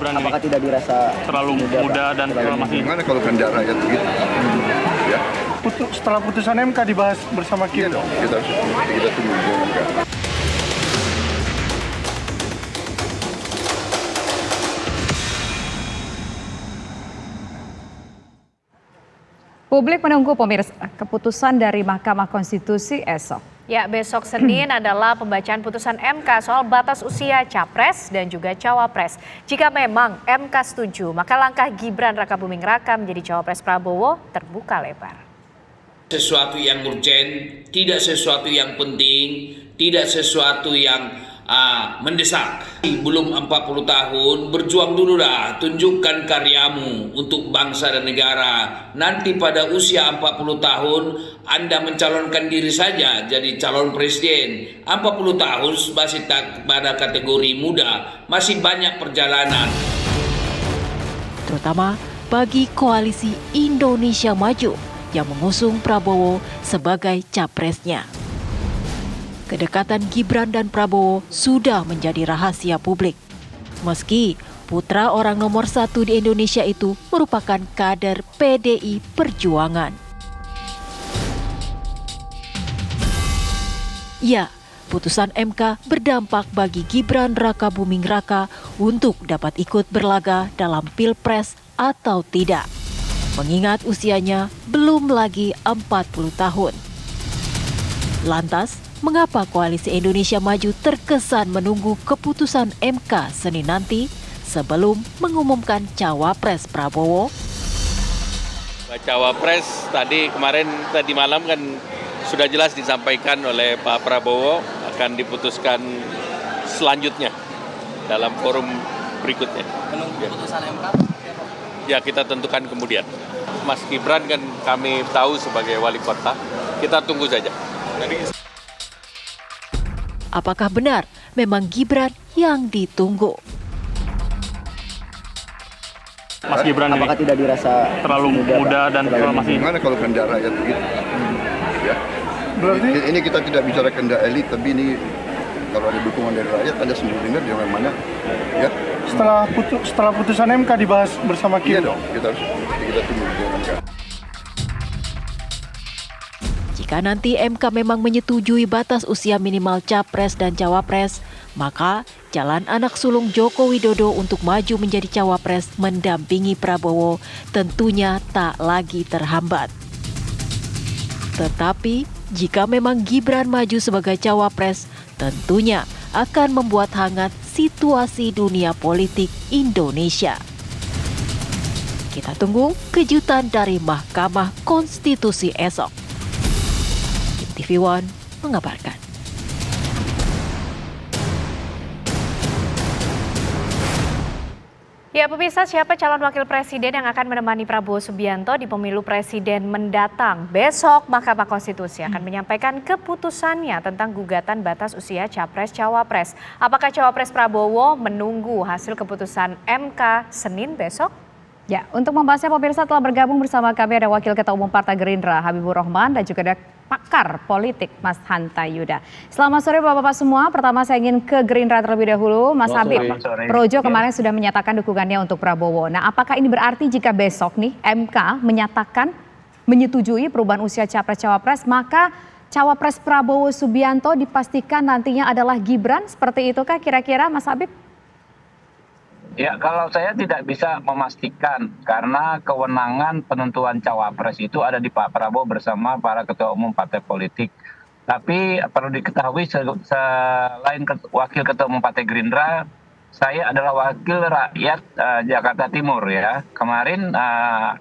Gibran Apakah ini tidak dirasa terlalu muda dan masih Gimana kalau kehendak rakyat begitu? Ya, Setelah putusan MK dibahas bersama iya Kim. dong. Kita tunggu di MK. Publik menunggu pemirsa keputusan dari Mahkamah Konstitusi esok. Ya, besok Senin adalah pembacaan putusan MK soal batas usia Capres dan juga Cawapres. Jika memang MK setuju, maka langkah Gibran Rakabuming Raka menjadi Cawapres Prabowo terbuka lebar. Sesuatu yang urgen, tidak sesuatu yang penting, tidak sesuatu yang mendesak. Belum 40 tahun, berjuang dulu dah, tunjukkan karyamu untuk bangsa dan negara. Nanti pada usia 40 tahun, Anda mencalonkan diri saja jadi calon presiden. 40 tahun masih pada kategori muda, masih banyak perjalanan. Terutama bagi koalisi Indonesia Maju yang mengusung Prabowo sebagai capresnya. Kedekatan Gibran dan Prabowo sudah menjadi rahasia publik. Meski putra orang nomor 1 di Indonesia itu merupakan kader PDI Perjuangan. Ya, putusan MK berdampak bagi Gibran Rakabuming Raka untuk dapat ikut berlaga dalam Pilpres atau tidak. Mengingat usianya belum lagi 40 tahun. Lantas, mengapa Koalisi Indonesia Maju terkesan menunggu keputusan MK Senin nanti sebelum mengumumkan Cawapres Prabowo? Cawapres tadi malam kan sudah jelas disampaikan oleh Pak Prabowo akan diputuskan selanjutnya dalam forum berikutnya. Menunggu putusan MK? Ya, kita tentukan kemudian. Mas Gibran kan kami tahu sebagai wali kota, kita tunggu saja. Apakah benar memang Gibran yang ditunggu? Mas Gibran ini Apakah tidak dirasa terlalu muda dan masih Gimana kalau kehendak rakyat begitu? Ya, Berarti ini kita tidak bicara kehendak elit, tapi ini kalau ada dukungan dari rakyat, Anda sendiri dengar jangan mana. Ya, setelah putusan MK dibahas bersama iya Kim. dong. Kita tunggu di MK. Jika nanti MK memang menyetujui batas usia minimal Capres dan Cawapres, maka jalan anak sulung Joko Widodo untuk maju menjadi Cawapres mendampingi Prabowo tentunya tak lagi terhambat. Tetapi jika memang Gibran maju sebagai Cawapres, tentunya akan membuat hangat situasi dunia politik Indonesia. Kita tunggu kejutan dari Mahkamah Konstitusi esok. TV One mengabarkan. Ya, pemirsa, siapa calon wakil presiden yang akan menemani Prabowo Subianto di pemilu presiden mendatang? Besok Mahkamah Konstitusi akan menyampaikan keputusannya tentang gugatan batas usia Capres-Cawapres. Apakah Cawapres Prabowo menunggu hasil keputusan MK Senin besok? Ya, untuk membahasnya pemirsa telah bergabung bersama kami ada Wakil Ketua Umum Partai Gerindra Habibur Rahman dan juga ada pakar politik Mas Hanta Yuda. Selamat sore Bapak-Bapak semua. Pertama saya ingin ke Gerindra terlebih dahulu. Mas Habib, Projo kemarin sudah menyatakan dukungannya untuk Prabowo. Nah, apakah ini berarti jika besok nih MK menyatakan menyetujui perubahan usia Capres-Cawapres, maka Cawapres Prabowo Subianto dipastikan nantinya adalah Gibran? Seperti itukah kira-kira Mas Habib? Ya, kalau saya tidak bisa memastikan karena kewenangan penentuan Cawapres itu ada di Pak Prabowo bersama para ketua umum partai politik. Tapi perlu diketahui selain wakil ketua umum partai Gerindra, saya adalah wakil rakyat Jakarta Timur ya. Kemarin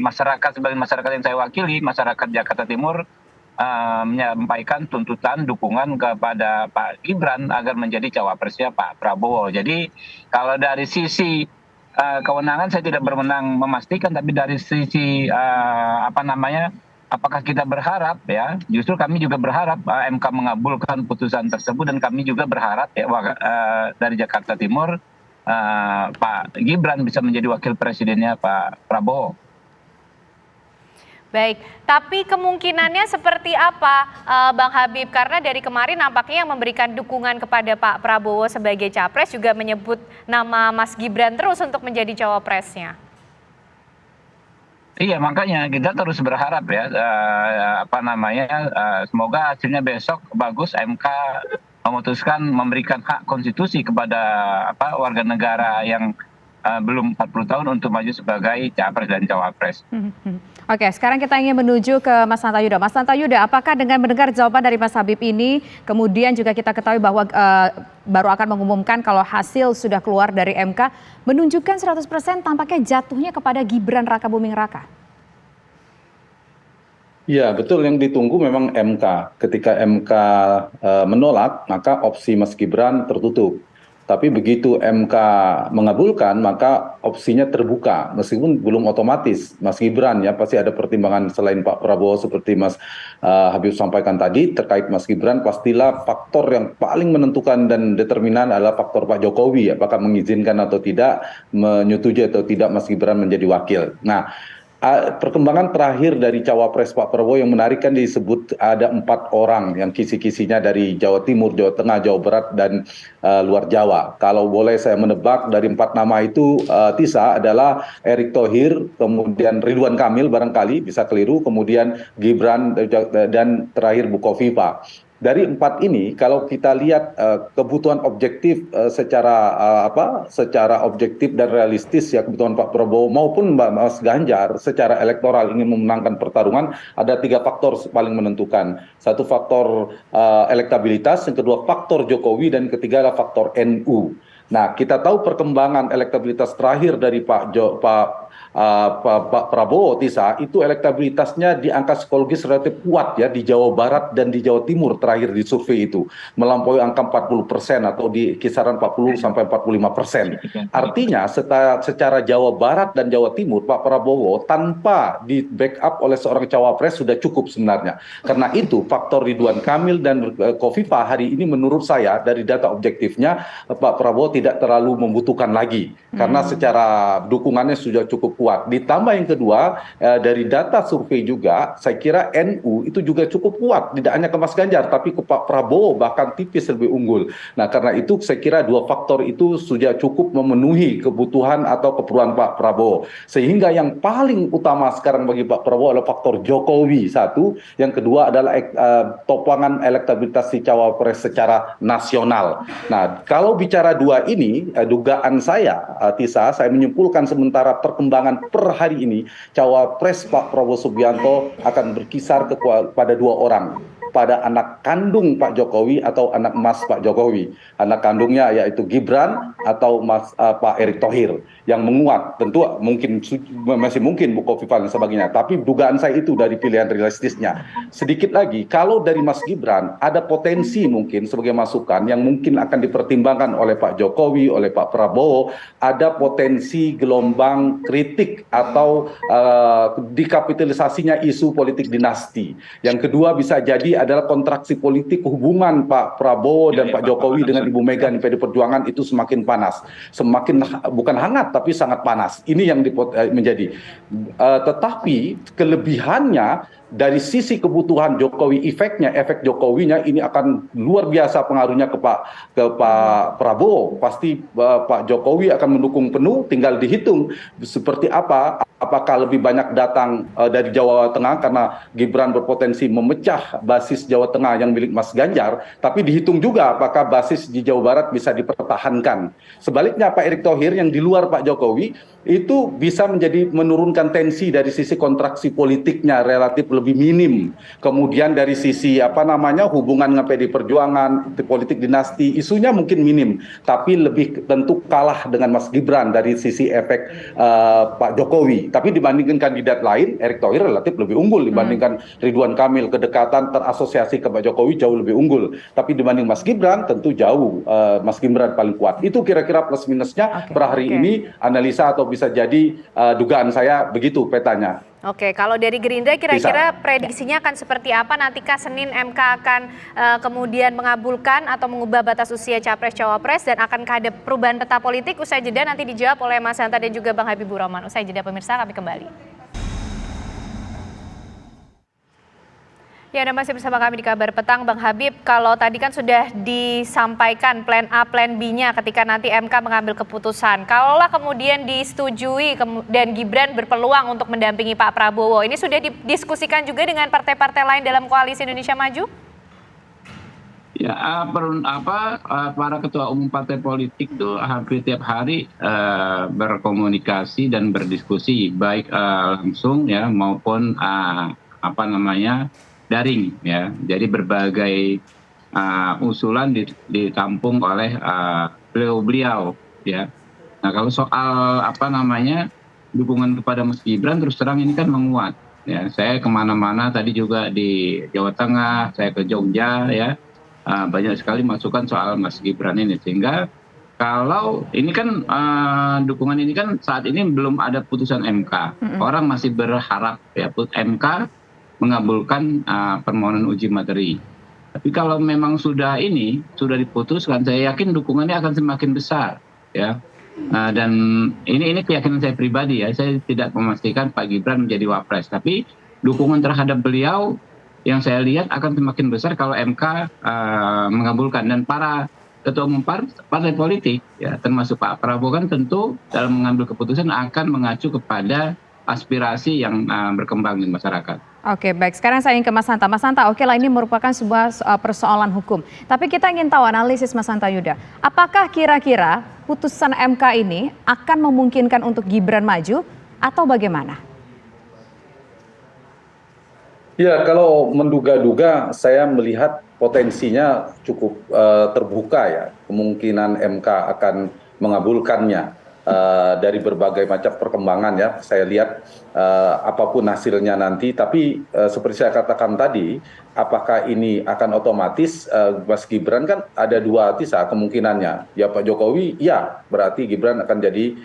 masyarakat sebagai masyarakat yang saya wakili, masyarakat Jakarta Timur menyampaikan tuntutan dukungan kepada Pak Gibran agar menjadi cawapresnya Pak Prabowo. Jadi kalau dari sisi kewenangan saya tidak berwenang memastikan, tapi dari sisi apakah kita berharap ya, justru kami juga berharap MK mengabulkan putusan tersebut, dan kami juga berharap ya dari Jakarta Timur Pak Gibran bisa menjadi wakil presidennya Pak Prabowo. Baik, tapi kemungkinannya seperti apa Bang Habib? Karena dari kemarin nampaknya yang memberikan dukungan kepada Pak Prabowo sebagai capres juga menyebut nama Mas Gibran terus untuk menjadi cawapresnya. Iya, makanya kita terus berharap ya, semoga hasilnya besok bagus, MK memutuskan memberikan hak konstitusi kepada warga negara yang belum 40 tahun untuk maju sebagai capres dan cawapres. Oke, sekarang kita ingin menuju ke Mas Hanta Yuda. Mas Hanta Yuda, apakah dengan mendengar jawaban dari Mas Habib ini, kemudian juga kita ketahui bahwa baru akan mengumumkan kalau hasil sudah keluar dari MK, menunjukkan 100% tampaknya jatuhnya kepada Gibran Rakabuming Raka? Ya, betul, yang ditunggu memang MK. Ketika MK menolak, maka opsi Mas Gibran tertutup. Tapi begitu MK mengabulkan, maka opsinya terbuka. Meskipun belum otomatis, Mas Gibran ya pasti ada pertimbangan selain Pak Prabowo seperti Mas Habib sampaikan tadi. Terkait Mas Gibran, pastilah faktor yang paling menentukan dan determinan adalah faktor Pak Jokowi. Apakah mengizinkan atau tidak, menyetujui atau tidak Mas Gibran menjadi wakil. Nah, perkembangan terakhir dari cawapres Pak Prabowo yang menarik kan disebut ada 4 orang yang kisi-kisinya dari Jawa Timur, Jawa Tengah, Jawa Barat, dan luar Jawa. Kalau boleh saya menebak dari 4 nama itu, Tisa adalah Erick Thohir, kemudian Ridwan Kamil barangkali, bisa keliru, kemudian Gibran, dan terakhir Bukovifa. Dari 4 ini, kalau kita lihat kebutuhan objektif secara objektif dan realistis ya, kebutuhan Pak Prabowo maupun Mas Ganjar secara elektoral ingin memenangkan pertarungan, ada 3 faktor paling menentukan. 1 faktor elektabilitas, yang kedua faktor Jokowi, dan ketiga adalah faktor NU. Nah, kita tahu perkembangan elektabilitas terakhir dari Pak Prabowo, Tisa, itu elektabilitasnya di angka psikologis relatif kuat ya di Jawa Barat dan di Jawa Timur terakhir di survei itu, melampaui angka 40% atau di kisaran 40-45%. Artinya secara Jawa Barat dan Jawa Timur, Pak Prabowo tanpa di backup oleh seorang cawapres sudah cukup sebenarnya. Karena itu faktor Ridwan Kamil dan Kofifa hari ini menurut saya dari data objektifnya Pak Prabowo tidak terlalu membutuhkan lagi karena secara dukungannya sudah cukup kuat. Ditambah yang kedua, dari data survei juga saya kira NU itu juga cukup kuat, tidak hanya ke Mas Ganjar tapi ke Pak Prabowo bahkan tipis lebih unggul. Nah, karena itu saya kira 2 faktor itu sudah cukup memenuhi kebutuhan atau keperluan Pak Prabowo. Sehingga yang paling utama sekarang bagi Pak Prabowo adalah faktor Jokowi 1, yang kedua adalah topangan elektabilitas si cawapres secara nasional. Nah, kalau bicara 2 ini, dugaan saya, Tisa, saya menyimpulkan sementara perkembangan per hari ini, cawapres Pak Prabowo Subianto akan berkisar pada 2 orang. Pada anak kandung Pak Jokowi atau anak emas Pak Jokowi. Anak kandungnya yaitu Gibran atau Pak Erick Thohir yang menguat. Tentu masih mungkin Bukovifa dan sebagainya. Tapi dugaan saya itu dari pilihan realistisnya. Sedikit lagi, kalau dari Mas Gibran ada potensi mungkin sebagai masukan yang mungkin akan dipertimbangkan oleh Pak Jokowi, oleh Pak Prabowo, ada potensi gelombang kritik atau dikapitalisasinya isu politik dinasti. Yang kedua bisa jadi adalah kontraksi politik hubungan Pak Prabowo dan Pak Jokowi dengan Ibu Mega di PD Perjuangan itu semakin panas, semakin bukan hangat tapi sangat panas. Ini yang menjadi. Tetapi kelebihannya dari sisi kebutuhan Jokowi, efek Jokowinya ini akan luar biasa pengaruhnya ke Pak Prabowo. Pasti Pak Jokowi akan mendukung penuh, tinggal dihitung seperti apa. Apakah lebih banyak datang dari Jawa Tengah karena Gibran berpotensi memecah basis Jawa Tengah yang milik Mas Ganjar, tapi dihitung juga apakah basis di Jawa Barat bisa dipertahankan. Sebaliknya Pak Erick Thohir yang di luar Pak Jokowi itu bisa menurunkan tensi dari sisi kontraksi politiknya relatif lebih minim. Kemudian dari sisi hubungan dengan PD Perjuangan, politik dinasti, isunya mungkin minim, tapi lebih tentu kalah dengan Mas Gibran dari sisi efek Pak Jokowi. Tapi dibandingkan kandidat lain, Erick Thohir relatif lebih unggul dibandingkan Ridwan Kamil. Kedekatan terasosiasi ke Pak Jokowi jauh lebih unggul. Tapi dibanding Mas Gibran tentu jauh Mas Gibran paling kuat. Itu kira-kira plus minusnya per hari ini, analisa atau bisa jadi dugaan saya begitu petanya. Oke, kalau dari Gerindra kira-kira prediksinya akan seperti apa? Nantikah Senin MK akan kemudian mengabulkan atau mengubah batas usia capres-cawapres dan akankah ada perubahan peta politik? Usai jeda nanti dijawab oleh Mas Hanta dan juga Bang Habibur Rahman. Usai jeda pemirsa, kami kembali. Ya, Anda masih bersama kami di Kabar Petang. Bang Habib, kalau tadi kan sudah disampaikan plan A, plan B-nya ketika nanti MK mengambil keputusan. Kalaulah kemudian disetujui dan Gibran berpeluang untuk mendampingi Pak Prabowo, ini sudah didiskusikan juga dengan partai-partai lain dalam Koalisi Indonesia Maju? Ya, para ketua umum partai politik tuh hampir tiap hari berkomunikasi dan berdiskusi, baik langsung ya maupun daring ya. Jadi berbagai usulan ditampung oleh beliau ya. Nah, kalau soal dukungan kepada Mas Gibran terus terang ini kan menguat ya. Saya kemana-mana tadi juga di Jawa Tengah, saya ke Jogja ya. Banyak sekali masukan soal Mas Gibran ini, sehingga kalau ini kan dukungan ini kan saat ini belum ada putusan MK. Orang masih berharap ya MK mengabulkan permohonan uji materi. Tapi kalau memang sudah diputuskan, saya yakin dukungannya akan semakin besar ya. Dan ini keyakinan saya pribadi ya. Saya tidak memastikan Pak Gibran menjadi wapres, tapi dukungan terhadap beliau yang saya lihat akan semakin besar kalau MK mengabulkan. Dan para ketua umum partai politik ya, termasuk Pak Prabowo kan tentu dalam mengambil keputusan akan mengacu kepada aspirasi yang berkembang di masyarakat. Oke, baik. Sekarang saya ingin ke Mas Hanta. Mas Hanta, oke lah, ini merupakan sebuah persoalan hukum. Tapi kita ingin tahu analisis Mas Hanta Yuda. Apakah kira-kira putusan MK ini akan memungkinkan untuk Gibran maju atau bagaimana? Ya, kalau menduga-duga saya melihat potensinya cukup terbuka ya. Kemungkinan MK akan mengabulkannya dari berbagai macam perkembangan ya. Saya lihat apapun hasilnya nanti. Tapi seperti saya katakan tadi, apakah ini akan otomatis Mas Gibran kan ada dua kemungkinannya. Ya Pak Jokowi, ya berarti Gibran akan jadi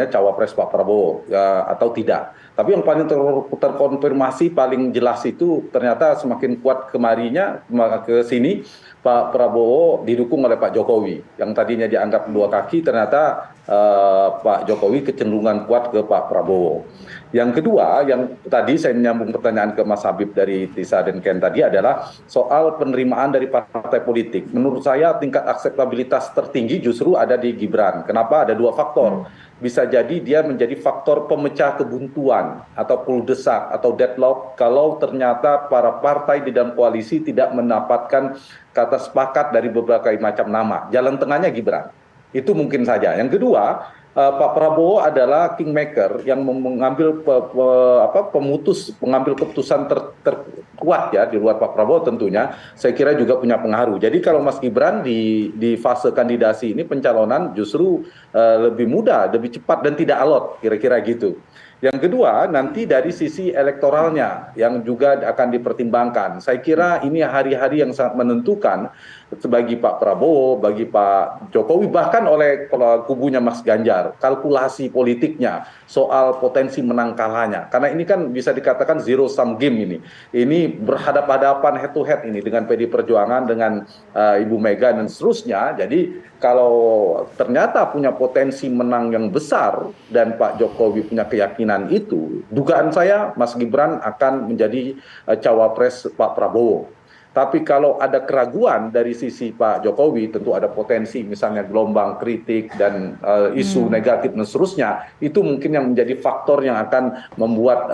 cawapres Pak Prabowo atau tidak. Tapi yang paling terkonfirmasi paling jelas itu ternyata semakin kuat kemarinya ke sini Pak Prabowo didukung oleh Pak Jokowi. Yang tadinya dianggap dua kaki ternyata Pak Jokowi kecenderungan kuat ke Pak Prabowo. Yang kedua, yang tadi saya menyambung pertanyaan ke Mas Habib dari Tisa dan Ken tadi adalah soal penerimaan dari partai politik. Menurut saya tingkat akseptabilitas tertinggi justru ada di Gibran. Kenapa? Ada dua faktor. Bisa jadi dia menjadi faktor pemecah kebuntuan atau kuldesak atau deadlock kalau ternyata para partai di dalam koalisi tidak mendapatkan kata sepakat dari berbagai macam nama. Jalan tengahnya Gibran. Itu mungkin saja. Yang kedua, Pak Prabowo adalah kingmaker yang mengambil mengambil keputusan terkuat ya di luar Pak Prabowo tentunya. Saya kira juga punya pengaruh. Jadi kalau Mas Gibran di fase kandidasi ini pencalonan justru lebih mudah, lebih cepat dan tidak alot kira-kira gitu. Yang kedua, nanti dari sisi elektoralnya yang juga akan dipertimbangkan. Saya kira ini hari-hari yang sangat menentukan bagi Pak Prabowo, bagi Pak Jokowi, bahkan oleh kubunya Mas Ganjar. Kalkulasi politiknya soal potensi menang kalahnya. Karena ini kan bisa dikatakan zero sum game ini. Ini berhadapan-hadapan head to head ini dengan PD Perjuangan, dengan Ibu Mega dan seterusnya. Jadi kalau ternyata punya potensi menang yang besar dan Pak Jokowi punya keyakinan itu, dugaan saya Mas Gibran akan menjadi cawapres Pak Prabowo. Tapi kalau ada keraguan dari sisi Pak Jokowi, tentu ada potensi misalnya gelombang kritik dan isu negatif dan seterusnya, itu mungkin yang menjadi faktor yang akan membuat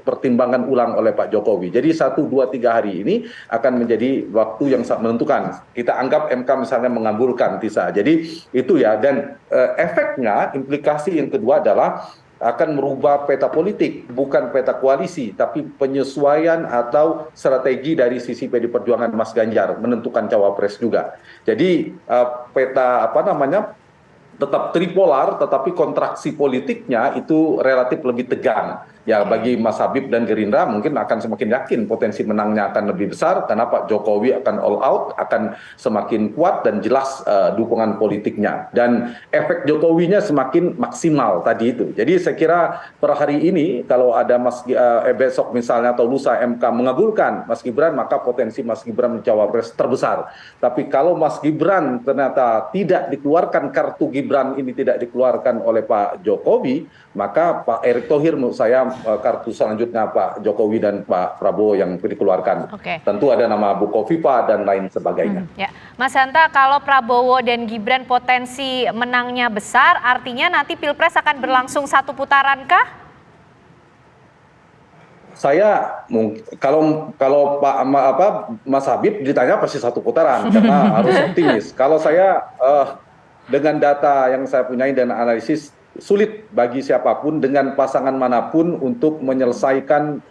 pertimbangan ulang oleh Pak Jokowi. Jadi 1, 2, 3 hari ini akan menjadi waktu yang sangat menentukan. Kita anggap MK misalnya mengabulkan Tisa. Jadi itu ya, dan efeknya, implikasi yang kedua adalah akan merubah peta politik, bukan peta koalisi, tapi penyesuaian atau strategi dari sisi PD Perjuangan Mas Ganjar menentukan cawapres juga. Jadi peta tetap tripolar, tetapi kontraksi politiknya itu relatif lebih tegang. Ya bagi Mas Habib dan Gerindra mungkin akan semakin yakin potensi menangnya akan lebih besar karena Pak Jokowi akan all out, akan semakin kuat dan jelas dukungan politiknya. Dan efek Jokowinya semakin maksimal tadi itu. Jadi saya kira per hari ini kalau ada besok misalnya atau lusa MK mengabulkan Mas Gibran, maka potensi Mas Gibran menjadi cawapres terbesar. Tapi kalau Mas Gibran ternyata tidak dikeluarkan kartu Gibran Gibran ini tidak dikeluarkan oleh Pak Jokowi, maka Pak Erick Thohir menurut saya kartu selanjutnya Pak Jokowi dan Pak Prabowo yang dikeluarkan. Tentu ada nama Bu Kofifa dan lain sebagainya. Ya, Mas Hanta, kalau Prabowo dan Gibran potensi menangnya besar, artinya nanti Pilpres akan berlangsung satu putaran kah? Saya kalau Mas Habib ditanya pasti satu putaran karena harus optimis. Kalau saya dengan data yang saya punyai dan analisis, sulit bagi siapapun dengan pasangan manapun untuk menyelesaikan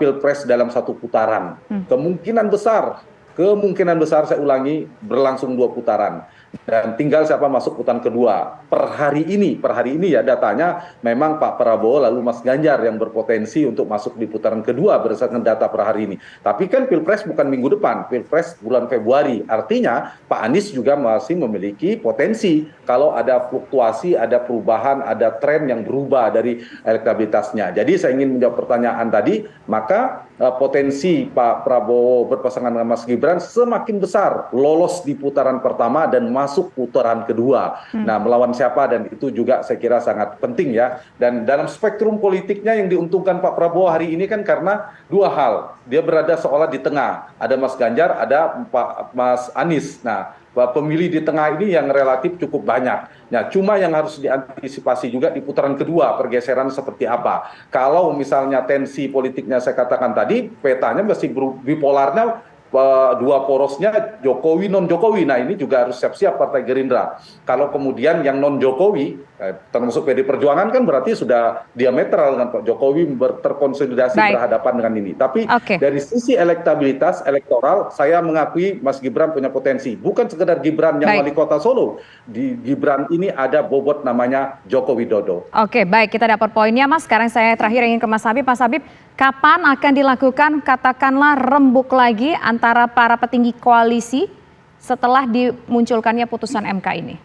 Pilpres dalam satu putaran. Kemungkinan besar saya ulangi berlangsung 2 putaran. Dan tinggal siapa masuk putaran kedua. Per hari ini ya datanya memang Pak Prabowo lalu Mas Ganjar yang berpotensi untuk masuk di putaran kedua berdasarkan data per hari ini. Tapi kan Pilpres bukan minggu depan, Pilpres bulan Februari. Artinya Pak Anies juga masih memiliki potensi kalau ada fluktuasi, ada perubahan, ada tren yang berubah dari elektabilitasnya. Jadi saya ingin menjawab pertanyaan tadi, maka potensi Pak Prabowo berpasangan dengan Mas Gibran semakin besar lolos di putaran pertama dan masuk putaran kedua. Nah, melawan siapa, dan itu juga saya kira sangat penting ya. Dan dalam spektrum politiknya yang diuntungkan Pak Prabowo hari ini kan karena 2 hal. Dia berada seolah di tengah. Ada Mas Ganjar, ada Mas Anies. Nah, pemilih di tengah ini yang relatif cukup banyak. Nah, cuma yang harus diantisipasi juga di putaran kedua, pergeseran seperti apa. Kalau misalnya tensi politiknya saya katakan tadi, petanya masih bipolarnya, 2 porosnya Jokowi non-Jokowi. Nah, ini juga harus siap-siap Partai Gerindra. Kalau kemudian yang non-Jokowi, termasuk PD Perjuangan kan berarti sudah diametral dengan Pak Jokowi terkonsolidasi berhadapan dengan ini. Tapi dari sisi elektabilitas elektoral, saya mengakui Mas Gibran punya potensi. Bukan sekedar Gibran yang wali kota Solo. Di Gibran ini ada bobot namanya Joko Widodo. Oke, baik, kita dapat poinnya Mas. Sekarang saya terakhir ingin ke Mas Habib. Mas Habib, kapan akan dilakukan katakanlah rembuk lagi antara para petinggi koalisi setelah dimunculkannya putusan MK ini?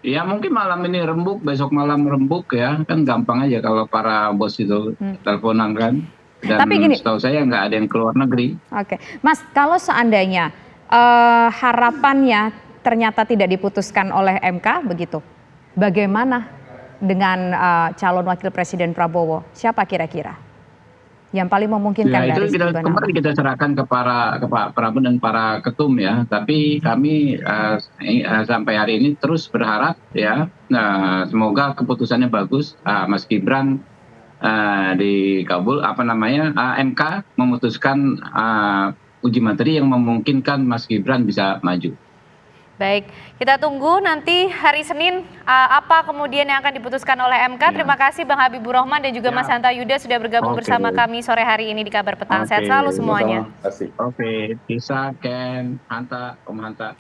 Ya mungkin malam ini rembuk, besok malam rembuk ya. Kan gampang aja kalau para bos itu teleponan kan. Dan tapi gini, setahu saya nggak ada yang keluar negeri. Oke, Mas, kalau seandainya harapannya ternyata tidak diputuskan oleh MK begitu, bagaimana dengan calon wakil presiden Prabowo? Siapa kira-kira yang paling memungkinkan ya, dari itu kemarin kita serahkan ke Pak Prabowo dan para ketum ya. Tapi kami sampai hari ini terus berharap ya, semoga keputusannya bagus. Mas Gibran dikabul MK memutuskan uji materi yang memungkinkan Mas Gibran bisa maju. Baik, kita tunggu nanti hari Senin apa kemudian yang akan diputuskan oleh MK. Terima kasih Bang Habibur Rahman dan juga Mas Hanta Yuda sudah bergabung bersama kami sore hari ini di Kabar Petang. Sehat selalu semuanya. Oke, Tisa, Ken, Hanta, Om Hanta.